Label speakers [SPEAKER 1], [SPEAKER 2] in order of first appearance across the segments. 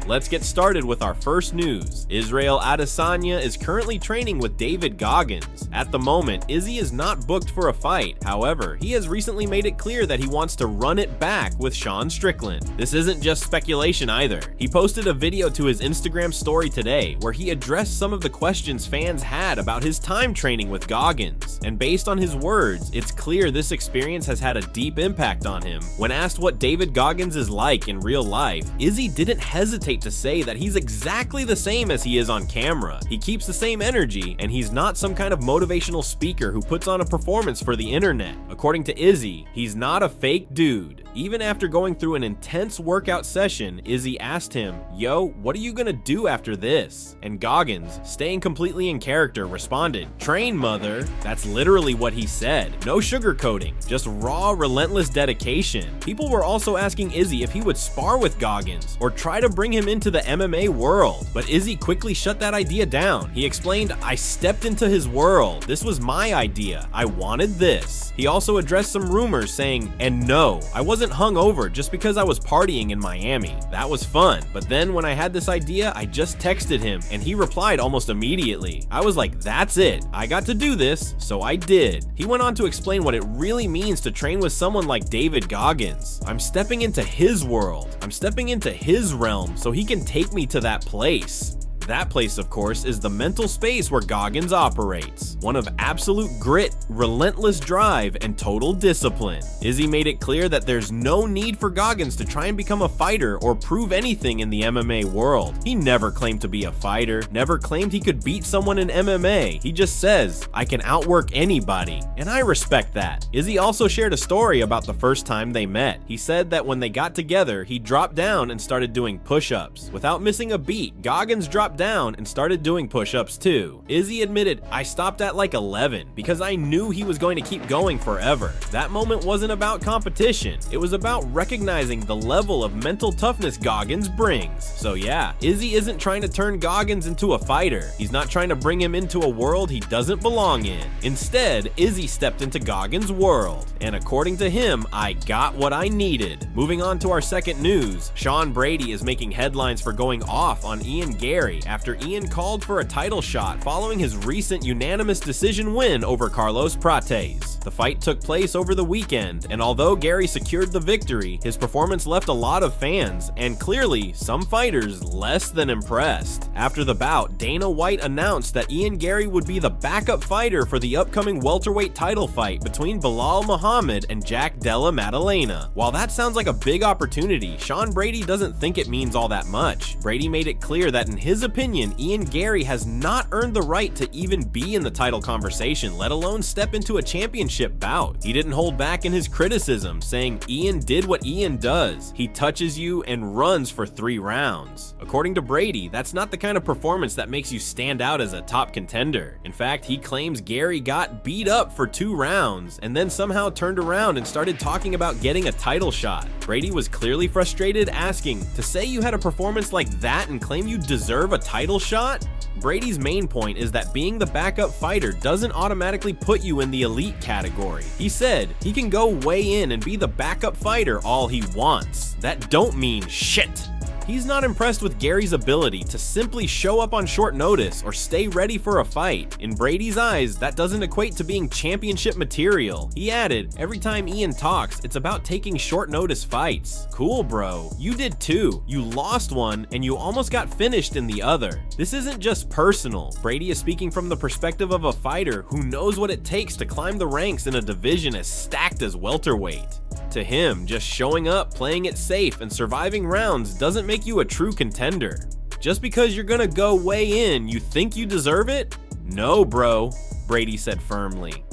[SPEAKER 1] Let's get started with our first news. Israel Adesanya is currently training with David Goggins. At the moment, Izzy is not booked for a fight. However, he has recently made it clear that he wants to run it back with Sean Strickland. This isn't just speculation either. He posted a video to his Instagram story today where he addressed some of the questions fans had about his time training with Goggins. And based on his words, it's clear this experience has had a deep impact on him. When asked what David Goggins is like in real life, Izzy didn't hesitate to say that he's exactly the same as he is on camera. He keeps the same energy, and he's not some kind of motivational speaker who puts on a performance for the internet. According to Izzy, he's not a fake dude. Even after going through an intense workout session, Izzy asked him, "Yo, what are you gonna do after this?" And Goggins, staying completely in character, responded, "Train, mother." That's literally what he said. No sugarcoating, just raw, relentless dedication. People were also asking Izzy if he would spar with Goggins or try to bring him into the MMA world, but Izzy quickly shut that idea down. He explained, "I stepped into his world. This was my idea. I wanted this." He also addressed some rumors saying, "And no, I wasn't hungover just because I was partying in Miami. That was fun, but then when I had this idea, I just texted him and he replied almost immediately. I was like, that's it. I got to do this, so I did." He went on to explain what it really means to train with someone like David Goggins. "I'm stepping into his world. I'm stepping into his realm so he can take me to that place." That place, of course, is the mental space where Goggins operates. One of absolute grit, relentless drive, and total discipline. Izzy made it clear that there's no need for Goggins to try and become a fighter or prove anything in the MMA world. He never claimed to be a fighter, never claimed he could beat someone in MMA. He just says, "I can outwork anybody," and I respect that. Izzy also shared a story about the first time they met. He said that when they got together, he dropped down and started doing push-ups. Without missing a beat, Goggins dropped down and started doing push-ups too. Izzy admitted, "I stopped at like 11 because I knew he was going to keep going forever." That moment wasn't about competition. It was about recognizing the level of mental toughness Goggins brings. So yeah, Izzy isn't trying to turn Goggins into a fighter. He's not trying to bring him into a world he doesn't belong in. Instead, Izzy stepped into Goggins' world. And according to him, I got what I needed. Moving on to our second news, Sean Brady is making headlines for going off on Ian Garry after Ian called for a title shot following his recent unanimous decision win over Carlos Prates. The fight took place over the weekend, and although Garry secured the victory, his performance left a lot of fans, and clearly some fighters, less than impressed. After the bout, Dana White announced that Ian Garry would be the backup fighter for the upcoming welterweight title fight between Belal Muhammad and Jack Della Maddalena. While that sounds like a big opportunity, Sean Brady doesn't think it means all that much. Brady made it clear that in his opinion, Ian Garry has not earned the right to even be in the title conversation, let alone step into a championship bout. He didn't hold back in his criticism, saying Ian did what Ian does. He touches you and runs for 3 rounds. According to Brady, that's not the kind of performance that makes you stand out as a top contender. In fact, he claims Garry got beat up for 2 rounds and then somehow turned around and started talking about getting a title shot. Brady was clearly frustrated, asking, "To say you had a performance like that and claim you deserve a title shot?" Brady's main point is that being the backup fighter doesn't automatically put you in the elite category. He said he can go weigh in and be the backup fighter all he wants. That don't mean shit. He's not impressed with Garry's ability to simply show up on short notice or stay ready for a fight. In Brady's eyes, that doesn't equate to being championship material. He added, "Every time Ian talks, it's about taking short notice fights." Cool, bro. You did too. You lost one and you almost got finished in the other. This isn't just personal. Brady is speaking from the perspective of a fighter who knows what it takes to climb the ranks in a division as stacked as welterweight. To him, just showing up, playing it safe, and surviving rounds doesn't make you a true contender. Just because you're gonna go weigh in, you think you deserve it? No, bro, Brady said firmly.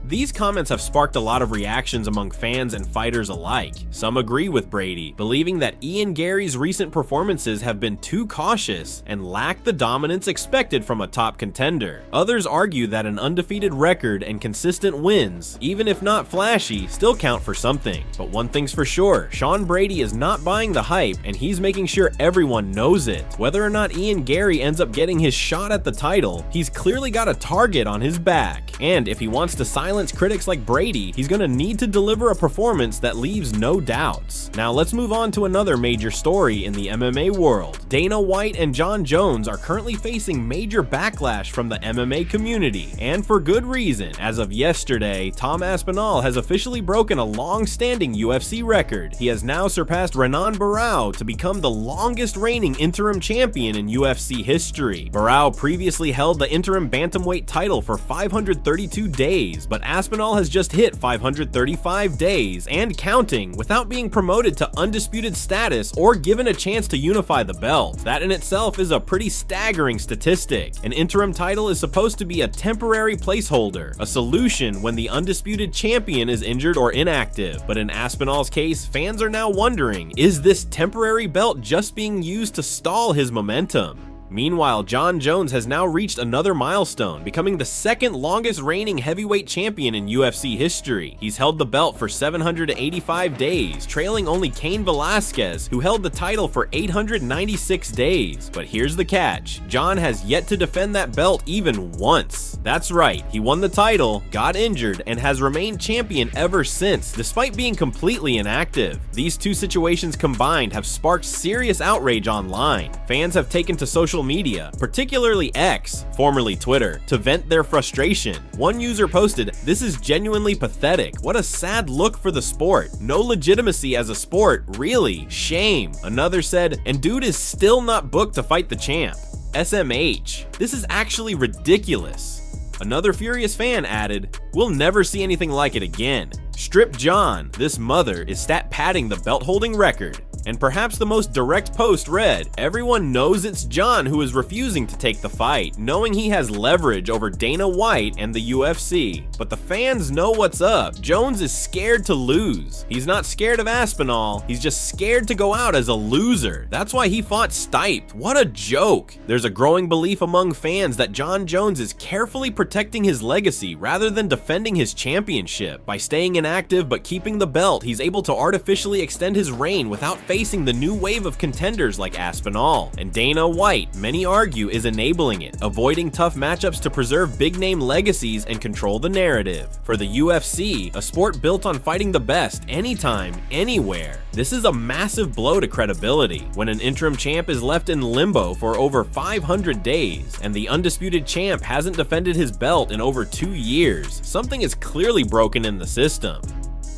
[SPEAKER 1] These comments have sparked a lot of reactions among fans and fighters alike. Some agree with Brady, believing that Ian Garry's recent performances have been too cautious and lack the dominance expected from a top contender. Others argue that an undefeated record and consistent wins, even if not flashy, still count for something. But one thing's for sure, Sean Brady is not buying the hype, and he's making sure everyone knows it. Whether or not Ian Garry ends up getting his shot at the title, he's clearly got a target on his back, and if he wants to silence silence critics like Brady, he's gonna need to deliver a performance that leaves no doubts. Now let's move on to another major story in the MMA world. Dana White and Jon Jones are currently facing major backlash from the MMA community, and for good reason. As of yesterday, Tom Aspinall has officially broken a long-standing UFC record. He has now surpassed Renan Barão to become the longest reigning interim champion in UFC history. Barão previously held the interim bantamweight title for 532 days, but Aspinall has just hit 535 days and counting without being promoted to undisputed status or given a chance to unify the belt. That in itself is a pretty staggering statistic. An interim title is supposed to be a temporary placeholder, a solution when the undisputed champion is injured or inactive. But in Aspinall's case, fans are now wondering, is this temporary belt just being used to stall his momentum? Meanwhile, Jon Jones has now reached another milestone, becoming the second longest reigning heavyweight champion in UFC history. He's held the belt for 785 days, trailing only Cain Velasquez, who held the title for 896 days. But here's the catch, Jon has yet to defend that belt even once. That's right, he won the title, got injured, and has remained champion ever since, despite being completely inactive. These two situations combined have sparked serious outrage online. Fans have taken to social media, particularly X, formerly Twitter, to vent their frustration. One user posted, "This is genuinely pathetic. What a sad look for the sport. No legitimacy as a sport, really. Shame." Another said, "And dude is still not booked to fight the champ. SMH. This is actually ridiculous." Another furious fan added, "We'll never see anything like it again. Strip Jon. This mother is stat padding the belt holding record." And perhaps the most direct post read, "Everyone knows it's Jon who is refusing to take the fight, knowing he has leverage over Dana White and the UFC. But the fans know what's up. Jones is scared to lose. He's not scared of Aspinall, he's just scared to go out as a loser. That's why he fought Stipe. What a joke." There's a growing belief among fans that Jon Jones is carefully protecting his legacy rather than defending his championship. By staying inactive but keeping the belt, he's able to artificially extend his reign without facing the new wave of contenders like Aspinall. And Dana White, many argue, is enabling it, avoiding tough matchups to preserve big-name legacies and control the narrative. For the UFC, a sport built on fighting the best anytime, anywhere, this is a massive blow to credibility. When an interim champ is left in limbo for over 500 days, and the undisputed champ hasn't defended his belt in over 2 years, something is clearly broken in the system.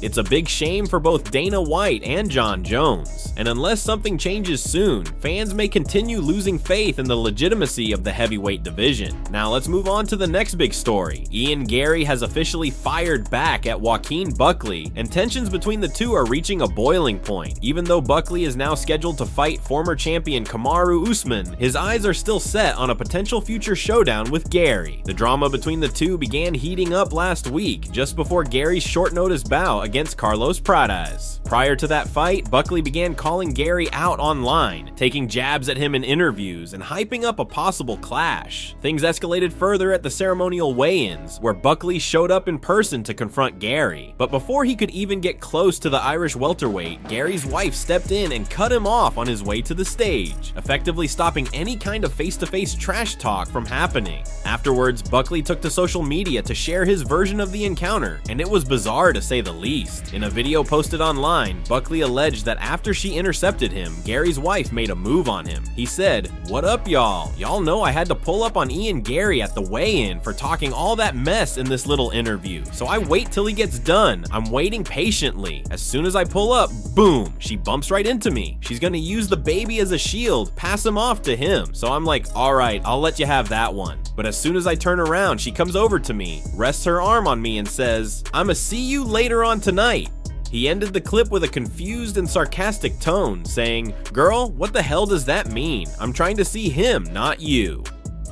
[SPEAKER 1] It's a big shame for both Dana White and Jon Jones, and unless something changes soon, fans may continue losing faith in the legitimacy of the heavyweight division. Now let's move on to the next big story. Ian Garry has officially fired back at Joaquin Buckley, and tensions between the two are reaching a boiling point. Even though Buckley is now scheduled to fight former champion Kamaru Usman, his eyes are still set on a potential future showdown with Garry. The drama between the two began heating up last week, just before Garry's short-notice bout against Carlos Pradas. Prior to that fight, Buckley began calling Garry out online, taking jabs at him in interviews and hyping up a possible clash. Things escalated further at the ceremonial weigh-ins, where Buckley showed up in person to confront Garry. But before he could even get close to the Irish welterweight, Garry's wife stepped in and cut him off on his way to the stage, effectively stopping any kind of face-to-face trash talk from happening. Afterwards, Buckley took to social media to share his version of the encounter, and it was bizarre to say the least. In a video posted online, Buckley alleged that after she intercepted him, Garry's wife made a move on him. He said, "What up, y'all? Y'all know I had to pull up on Ian Garry at the weigh-in for talking all that mess in this little interview, so I wait till he gets done. I'm waiting patiently. As soon as I pull up, boom, she bumps right into me. She's gonna use the baby as a shield, pass him off to him. So I'm like, alright, I'll let you have that one. But as soon as I turn around, she comes over to me, rests her arm on me and says, 'I'ma see you later on tonight.'" He ended the clip with a confused and sarcastic tone, saying, "Girl, what the hell does that mean? I'm trying to see him, not you."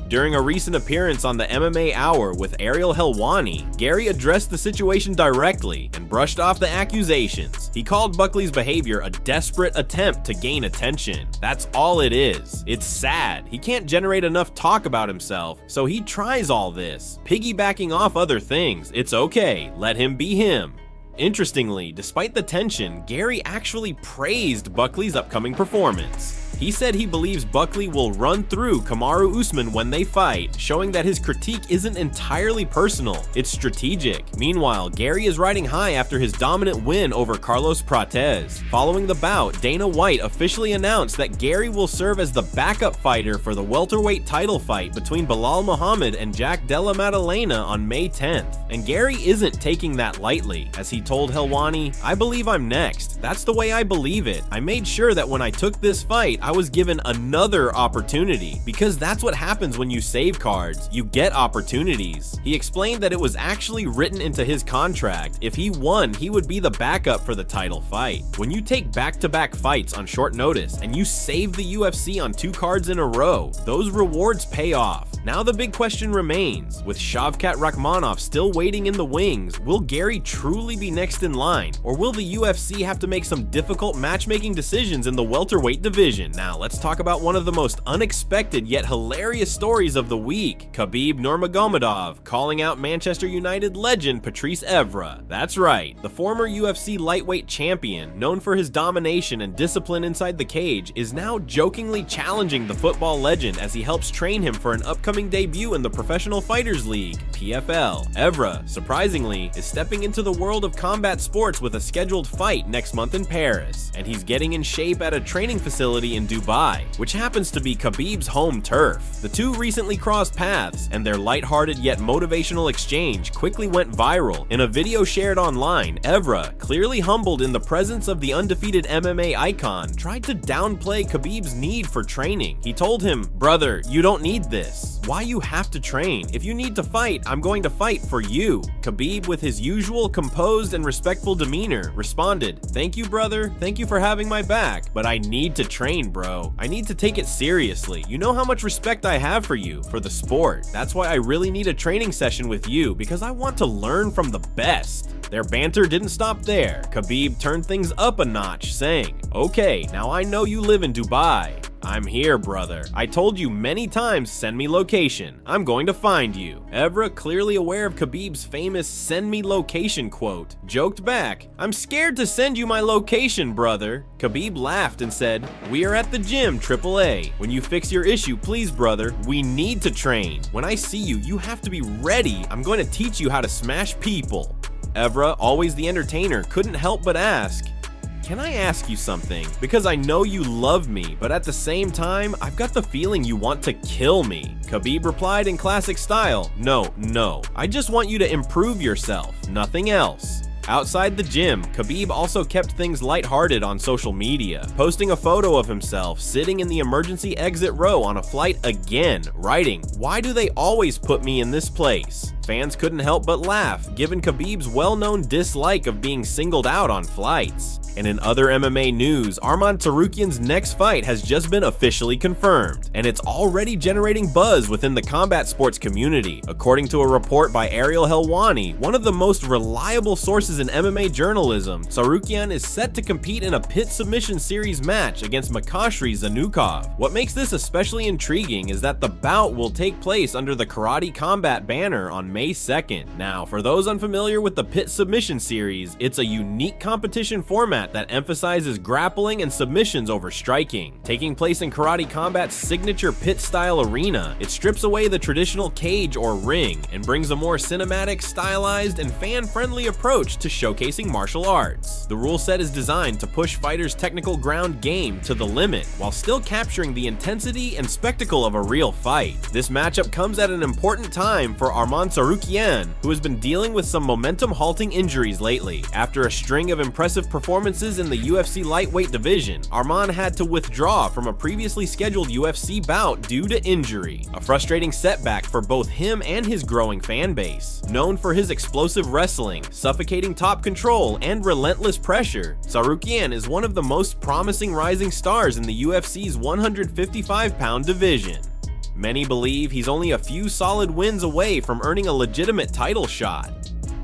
[SPEAKER 1] During a recent appearance on the MMA Hour with Ariel Helwani, Garry addressed the situation directly and brushed off the accusations. He called Buckley's behavior a desperate attempt to gain attention. That's all it is. It's sad. He can't generate enough talk about himself, so he tries all this, piggybacking off other things. It's okay, let him be him. Interestingly, despite the tension, Garry actually praised Buckley's upcoming performance. He said he believes Buckley will run through Kamaru Usman when they fight, showing that his critique isn't entirely personal, it's strategic. Meanwhile, Garry is riding high after his dominant win over Carlos Prates. Following the bout, Dana White officially announced that Garry will serve as the backup fighter for the welterweight title fight between Belal Muhammad and Jack Della Maddalena on May 10th. And Garry isn't taking that lightly, as he told Helwani, "I believe I'm next. That's the way I believe it. I made sure that when I took this fight, I was given another opportunity, because that's what happens when you save cards. You get opportunities." He explained that it was actually written into his contract. If he won, he would be the backup for the title fight. When you take back-to-back fights on short notice and you save the UFC on 2 cards in a row, those rewards pay off. Now the big question remains, with Shavkat Rakhmonov still waiting in the wings, will Garry truly be next in line, or will the UFC have to make some difficult matchmaking decisions in the welterweight division? Now let's talk about one of the most unexpected yet hilarious stories of the week, Khabib Nurmagomedov calling out Manchester United legend Patrice Evra. That's right, the former UFC lightweight champion, known for his domination and discipline inside the cage, is now jokingly challenging the football legend as he helps train him for an upcoming debut in the Professional Fighters League, PFL. Evra, surprisingly, is stepping into the world of combat sports with a scheduled fight next month in Paris, and he's getting in shape at a training facility in Dubai, which happens to be Khabib's home turf. The two recently crossed paths, and their lighthearted yet motivational exchange quickly went viral. In a video shared online, Evra, clearly humbled in the presence of the undefeated MMA icon, tried to downplay Khabib's need for training. He told him, "Brother, you don't need this. Why you have to train? If you need to fight, I'm going to fight for you." Khabib, with his usual composed and respectful demeanor, responded, "Thank you, brother. Thank you for having my back, but I need to train, bro. I need to take it seriously. You know how much respect I have for you, for the sport. That's why I really need a training session with you, because I want to learn from the best." Their banter didn't stop there. Khabib turned things up a notch, saying, "Okay, now I know you live in Dubai. I'm here, brother. I told you many times, send me location. I'm going to find you." Evra, clearly aware of Khabib's famous "send me location" quote, joked back, "I'm scared to send you my location, brother." Khabib laughed and said, "We are at the gym, AAA. When you fix your issue, please, brother, we need to train. When I see you, you have to be ready. I'm going to teach you how to smash people." Evra, always the entertainer, couldn't help but ask, "Can I ask you something? Because I know you love me, but at the same time, I've got the feeling you want to kill me." Khabib replied in classic style, No, I just want you to improve yourself, nothing else." Outside the gym, Khabib also kept things lighthearted on social media, posting a photo of himself sitting in the emergency exit row on a flight again, writing, "Why do they always put me in this place?" Fans couldn't help but laugh, given Khabib's well-known dislike of being singled out on flights. And in other MMA news, Arman Tsarukyan's next fight has just been officially confirmed, and it's already generating buzz within the combat sports community. According to a report by Ariel Helwani, one of the most reliable sources in MMA journalism, Tsarukyan is set to compete in a pit submission series match against Makashri Zanukov. What makes this especially intriguing is that the bout will take place under the Karate Combat banner on May 2nd. Now, for those unfamiliar with the pit submission series, it's a unique competition format that emphasizes grappling and submissions over striking. Taking place in Karate Combat's signature pit-style arena, it strips away the traditional cage or ring and brings a more cinematic, stylized, and fan-friendly approach to showcasing martial arts. The rule set is designed to push fighters' technical ground game to the limit while still capturing the intensity and spectacle of a real fight. This matchup comes at an important time for Arman Tsarukyan, who has been dealing with some momentum-halting injuries lately. After a string of impressive performances in the UFC lightweight division, Arman had to withdraw from a previously scheduled UFC bout due to injury, a frustrating setback for both him and his growing fan base. Known for his explosive wrestling, suffocating top control, and relentless pressure, Tsarukyan is one of the most promising rising stars in the UFC's 155-pound division. Many believe he's only a few solid wins away from earning a legitimate title shot.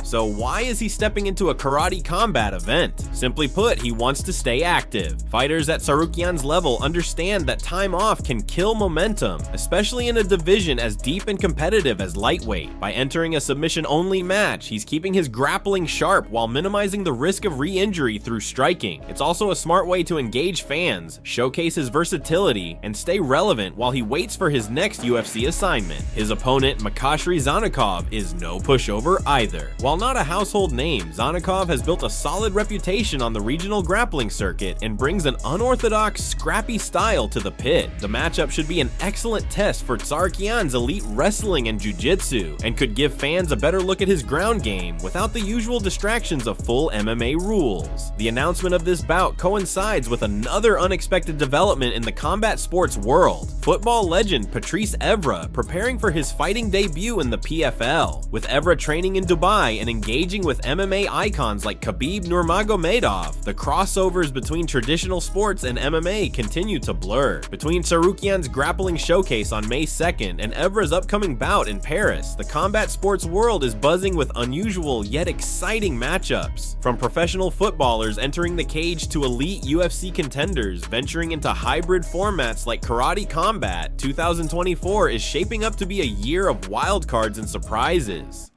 [SPEAKER 1] So why is he stepping into a karate combat event? Simply put, he wants to stay active. Fighters at Tsarukyan's level understand that time off can kill momentum, especially in a division as deep and competitive as lightweight. By entering a submission-only match, he's keeping his grappling sharp while minimizing the risk of re-injury through striking. It's also a smart way to engage fans, showcase his versatility, and stay relevant while he waits for his next UFC assignment. His opponent, Makashri Zanakov, is no pushover either. While not a household name, Zanakov has built a solid reputation on the regional grappling circuit and brings an unorthodox, scrappy style to the pit. The matchup should be an excellent test for Tsarukyan's elite wrestling and jiu-jitsu, and could give fans a better look at his ground game without the usual distractions of full MMA rules. The announcement of this bout coincides with another unexpected development in the combat sports world. Football legend Patrice Evra preparing for his fighting debut in the PFL. With Evra training in Dubai and engaging with MMA icons like Khabib Nurmagomedov, the crossovers between traditional sports and MMA continue to blur. Between Tsarukyan's grappling showcase on May 2nd and Evra's upcoming bout in Paris, the combat sports world is buzzing with unusual yet exciting matchups. From professional footballers entering the cage to elite UFC contenders venturing into hybrid formats like karate combat, 2024 is shaping up to be a year of wild cards and surprises.